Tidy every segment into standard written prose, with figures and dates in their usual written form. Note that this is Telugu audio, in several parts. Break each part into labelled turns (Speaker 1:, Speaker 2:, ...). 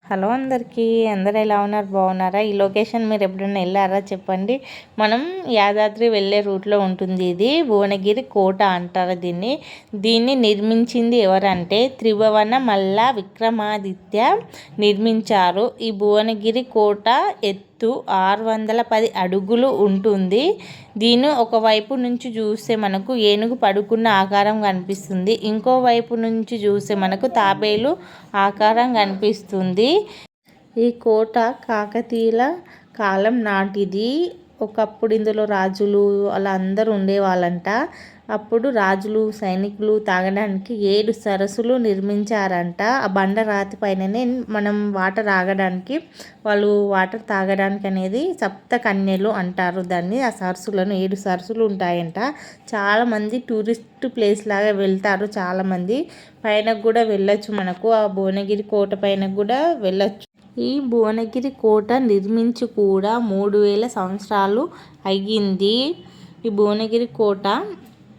Speaker 1: హలో అందరికీ, అందరు ఎలా ఉన్నారు? బాగున్నారా? ఈ లొకేషన్ మీరు ఎప్పుడైనా వెళ్ళారా చెప్పండి. మనం యాదాద్రి వెళ్ళే రూట్లో ఉంటుంది. ఇది భువనగిరి కోట అంటారు దీన్ని నిర్మించింది ఎవరంటే త్రిభువన మల్ల విక్రమాదిత్య నిర్మించారు. ఈ భువనగిరి కోట ఎత్తు 610 అడుగులు ఉంటుంది. దీన్ని ఒకవైపు నుంచి చూస్తే మనకు ఏనుగు పడుకున్న ఆకారం కనిపిస్తుంది. ఇంకో వైపు నుంచి చూస్తే మనకు తాబేలు ఆకారం కనిపిస్తుంది. ఈ కోట కాకతీయుల కాలం నాటిది. ఒకప్పుడు ఇందులో రాజులు అలా అందరూ ఉండేవాళ్ళంట. అప్పుడు రాజులు సైనికులు తాగడానికి 7 సరస్సులు నిర్మించారంట. ఆ బండరాతి పైననే మనం వాటర్ ఆగడానికి, వాళ్ళు వాటర్ తాగడానికి అనేది సప్త కన్యలు అంటారు దాన్ని. ఆ సరస్సులను 7 సరస్సులు ఉంటాయంట. చాలామంది టూరిస్ట్ ప్లేస్ లాగా వెళ్తారు. చాలామంది పైన కూడా వెళ్ళొచ్చు. మనకు ఆ భువనగిరి కోట పైన కూడా వెళ్ళొచ్చు. ఈ భువనగిరి కోట నిర్మించి కూడా 3000 సంవత్సరాలు అయ్యింది. ఈ భువనగిరి కోట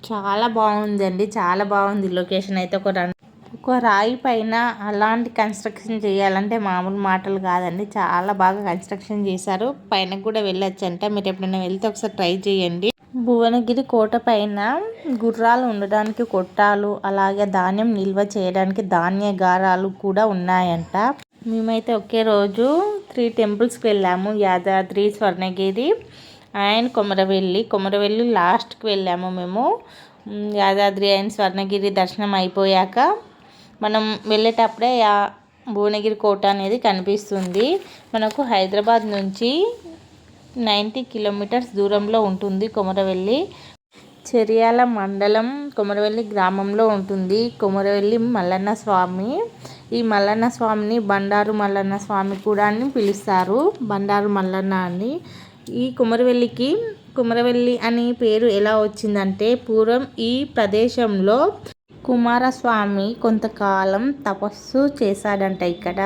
Speaker 1: చాలా బాగుందండి. చాలా బాగుంది లొకేషన్ అయితే. ఒక రాయి పైన అలాంటి కన్స్ట్రక్షన్ చేయాలంటే మామూలు మాటలు కాదండి. చాలా బాగా కన్స్ట్రక్షన్ చేశారు. పైన కూడా వెళ్ళొచ్చంట. మీరు ఎప్పుడైనా వెళ్తే ఒకసారి ట్రై చేయండి. భువనగిరి కోట పైన గుర్రాలు ఉండడానికి కొట్టాలు, అలాగే ధాన్యం నిల్వ చేయడానికి ధాన్యగారాలు కూడా ఉన్నాయంట. మేమైతే ఒకే రోజు 3 టెంపుల్స్కి వెళ్ళాము. యాదాద్రి, స్వర్ణగిరి అండ్ కొమరవెల్లి లాస్ట్కి వెళ్ళాము మేము. యాదాద్రి అండ్ స్వర్ణగిరి దర్శనం అయిపోయాక మనం వెళ్ళేటప్పుడే భువనగిరి కోట అనేది కనిపిస్తుంది. మనకు హైదరాబాద్ నుంచి 90 కిలోమీటర్స్ దూరంలో ఉంటుంది కొమరవెల్లి. చెర్యాల మండలం కొమరవెల్లి గ్రామంలో ఉంటుంది కొమరవెల్లి మల్లన్న స్వామి. ఈ మల్లన్న స్వామిని బండారు మల్లన్న స్వామి కూడా అని పిలుస్తారు. బండారు మల్లన్న అని. ఈ కుమరవెల్లి అని పేరు ఎలా వచ్చిందంటే, పూర్వం ఈ ప్రదేశంలో కుమారస్వామి కొంతకాలం తపస్సు చేశాడంట ఇక్కడ.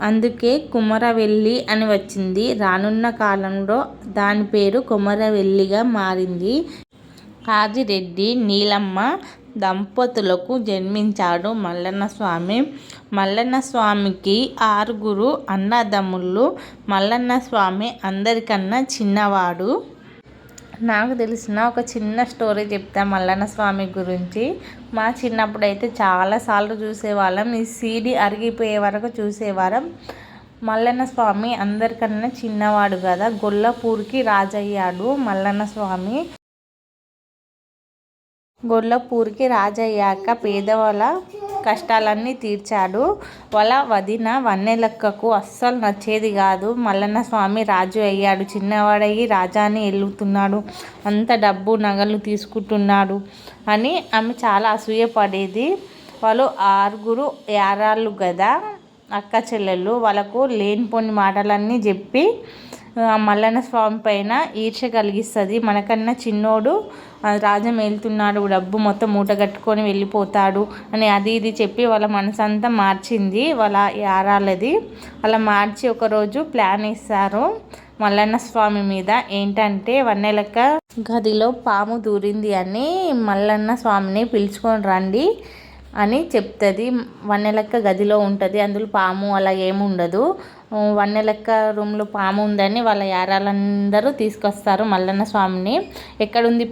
Speaker 1: అందుకే కుమరవెల్లి అని వచ్చింది. రానున్న కాలంలో దాని పేరు కొమరవెల్లిగా మారింది. ఆదిరెడ్డి నీలమ్మ దంపతులకు జన్మించాడు మల్లన్న స్వామి. మల్లన్న స్వామికి 6 అన్నదమ్ములు. మల్లన్న స్వామి అందరికన్నా చిన్నవాడు. నాకు తెలిసిన ఒక చిన్న స్టోరీ చెప్తా మల్లన్న స్వామి గురించి. మా చిన్నప్పుడు అయితే చాలాసార్లు చూసేవాళ్ళం. ఈ సీడీ అరిగిపోయే వరకు చూసేవాళ్ళం. మల్లన్న స్వామి అందరికన్నా చిన్నవాడు కదా, గొల్లపూర్కి రాజయ్యాడు మల్లన్న స్వామి. గొల్లపూర్కి రాజయ్యాక పేదవాళ్ళ కష్టాలన్నీ తీర్చాడు. వాళ్ళ వదిన వన్నెలక్కకు అస్సలు నచ్చేది కాదు. మల్లన్న స్వామి రాజు అయ్యాడు, చిన్నవాడయ్యి రాజాని ఎలుగుతున్నాడు, అంత డబ్బు నగలు తీసుకుంటున్నాడు అని ఆమె చాలా అసూయపడేది. వాళ్ళు 6 యారాళ్ళు కదా, అక్క చెల్లెళ్ళు. వాళ్ళకు లేనిపోని మాటలన్నీ చెప్పి మల్లన్న స్వామి పైన ఈర్ష్య కలిగిస్తుంది. మనకన్నా చిన్నోడు రాజ్యం వెళ్తున్నాడు, డబ్బు మొత్తం మూట కట్టుకొని వెళ్ళిపోతాడు అని అది ఇది చెప్పి వాళ్ళ మనసంతా మార్చింది వాళ్ళ యారాలది. అలా మార్చి ఒకరోజు ప్లాన్ వేస్తారు మల్లన్న స్వామి మీద. ఏంటంటే వన్నెలక్క గదిలో పాము దూరింది అని మల్లన్న స్వామిని పిలుచుకొని రండి అని చెప్తుంది. వన్నెలక్క గదిలో ఉంటుంది, అందులో పాము అలా ఏముండదు. వన్నెలక్క రూమ్లో పాము ఉందని వాళ్ళ యారాలందరూ తీసుకొస్తారు మల్లన్న స్వామిని. ఎక్కడుంది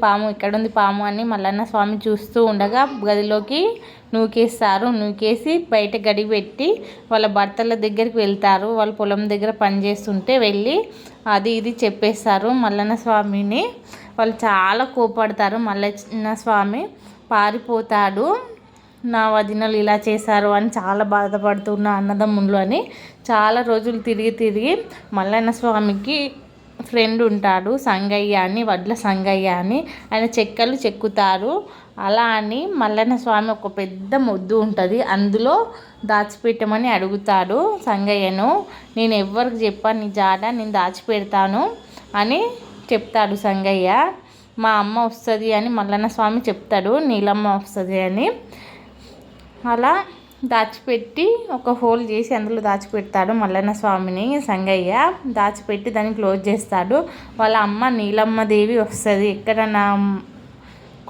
Speaker 1: పాము అని మల్లన్న స్వామి చూస్తూ ఉండగా గదిలోకి నూకేస్తారు. నూకేసి బయట గడి పెట్టి వాళ్ళ భర్తల దగ్గరికి వెళ్తారు. వాళ్ళు పొలం దగ్గర పనిచేస్తుంటే వెళ్ళి అది ఇది చెప్పేస్తారు మల్లన్న స్వామిని. వాళ్ళు చాలా కోపడతారు. మల్లన్న స్వామి పారిపోతాడు. నా వదినలు ఇలా చేశారు అని చాలా బాధపడుతున్న అన్నదమ్ములు అని చాలా రోజులు తిరిగి మల్లన్న స్వామికి ఫ్రెండ్ ఉంటాడు సంగయ్య అని, వడ్ల సంగయ్య అని. ఆయన చెక్కలు చెక్కుతారు. అలా అని మల్లన్న స్వామి ఒక పెద్ద మొద్దు ఉంటుంది, అందులో దాచిపెట్టమని అడుగుతాడు సంగయ్యను. నేను ఎవరికి చెప్పాను నీ జాడ, నేను దాచిపెడతాను అని చెప్తాడు సంగయ్య. మా అమ్మ వస్తుంది అని మల్లన్న స్వామి చెప్తాడు, నీలమ్మ వస్తుంది అని. అలా దాచిపెట్టి ఒక హోల్ చేసి అందులో దాచిపెడతాడు మల్లన్న స్వామిని సంగయ్య. దాచిపెట్టి దాన్ని క్లోజ్ చేస్తాడు. వాళ్ళ అమ్మ నీలమ్మదేవి వస్తుంది, ఎక్కడ నా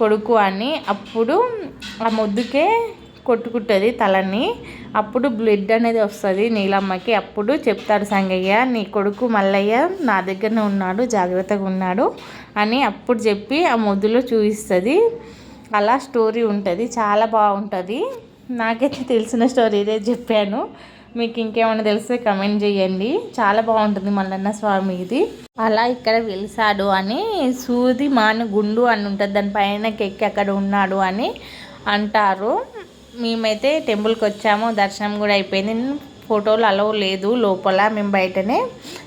Speaker 1: కొడుకు అని. అప్పుడు ఆ మొద్దుకే కొట్టుకుంటుంది తలని. అప్పుడు బ్లడ్ అనేది వస్తుంది నీలమ్మకి. అప్పుడు చెప్తాడు సంగయ్య, నీ కొడుకు మల్లయ్య నా దగ్గరనే ఉన్నాడు, జాగ్రత్తగా ఉన్నాడు అని అప్పుడు చెప్పి ఆ మొద్దులో చూపిస్తుంది. అలా స్టోరీ ఉంటుంది, చాలా బాగుంటుంది. నాకైతే తెలిసిన స్టోరీ ఇదే చెప్పాను. మీకు ఇంకేమైనా తెలిస్తే కమెంట్ చేయండి. చాలా బాగుంటుంది మల్లన్న స్వామి ఇది. అలా ఇక్కడ వెలిసాడు అని సూది మాను గుండు అని ఉంటుంది, దానిపైన ఎక్కి అక్కడ ఉన్నాడు అని అంటారు. మేమైతే టెంపుల్కి వచ్చాము, దర్శనం కూడా అయిపోయింది. ఫోటోలు అలవ్ లేదు లోపల, మేము బయటనే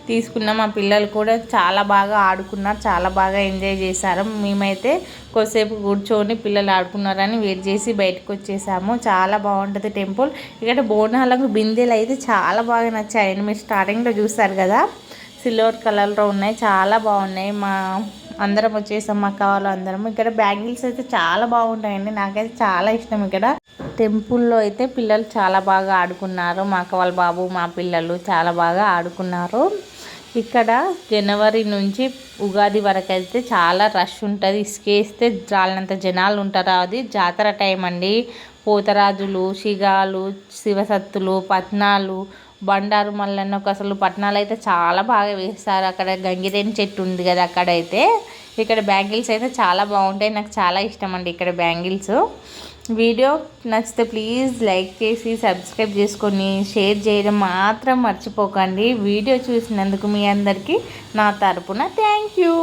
Speaker 1: తీసుకున్నాం. మా పిల్లలు కూడా చాలా బాగా ఆడుకున్నారు, చాలా బాగా ఎంజాయ్ చేశారు. మేమైతే కొద్దిసేపు కూర్చొని పిల్లలు ఆడుకున్నారని వెయిట్ చేసి బయటకు వచ్చేసాము. చాలా బాగుంటుంది టెంపుల్. ఇక్కడ బోనాలకు బిందెలు అయితే చాలా బాగా నచ్చాయండి. మీరు స్టార్టింగ్లో చూస్తారు కదా, సిల్వర్ కలర్లో ఉన్నాయి, చాలా బాగున్నాయి. అందరం వచ్చేసాం, మా అక్క వాళ్ళు అందరం. ఇక్కడ బ్యాంగిల్స్ అయితే చాలా బాగుంటాయండి, నాకైతే చాలా ఇష్టం. ఇక్కడ టెంపుల్లో అయితే పిల్లలు చాలా బాగా ఆడుకున్నారు. మా అక్క వాళ్ళ బాబు, మా పిల్లలు చాలా బాగా ఆడుకున్నారు. ఇక్కడ జనవరి నుంచి ఉగాది వరకు అయితే చాలా రష్ ఉంటుంది. ఇసుకేస్తే చాలినంత జనాలు ఉంటారు. అది జాతర టైం అండి. పోతరాజులు, షిగాలు, శివసత్తులు, పట్నాలు, బండారు మల్లన్నకు అసలు పట్నాలు అయితే చాలా బాగా వేస్తారు. అక్కడ గంగిరేని చెట్టు ఉంది కదా, అక్కడైతే. ఇక్కడ బ్యాంగిల్స్ అయితే చాలా బాగుంటాయి, నాకు చాలా ఇష్టం అండి ఇక్కడ బ్యాంగిల్స్. వీడియో నచ్చితే ప్లీజ్ లైక్ చేసి సబ్స్క్రైబ్ చేసుకొని షేర్ చేయడం మాత్రం మర్చిపోకండి. వీడియో చూసినందుకు మీ అందరికీ నా తరపున థ్యాంక్ యూ.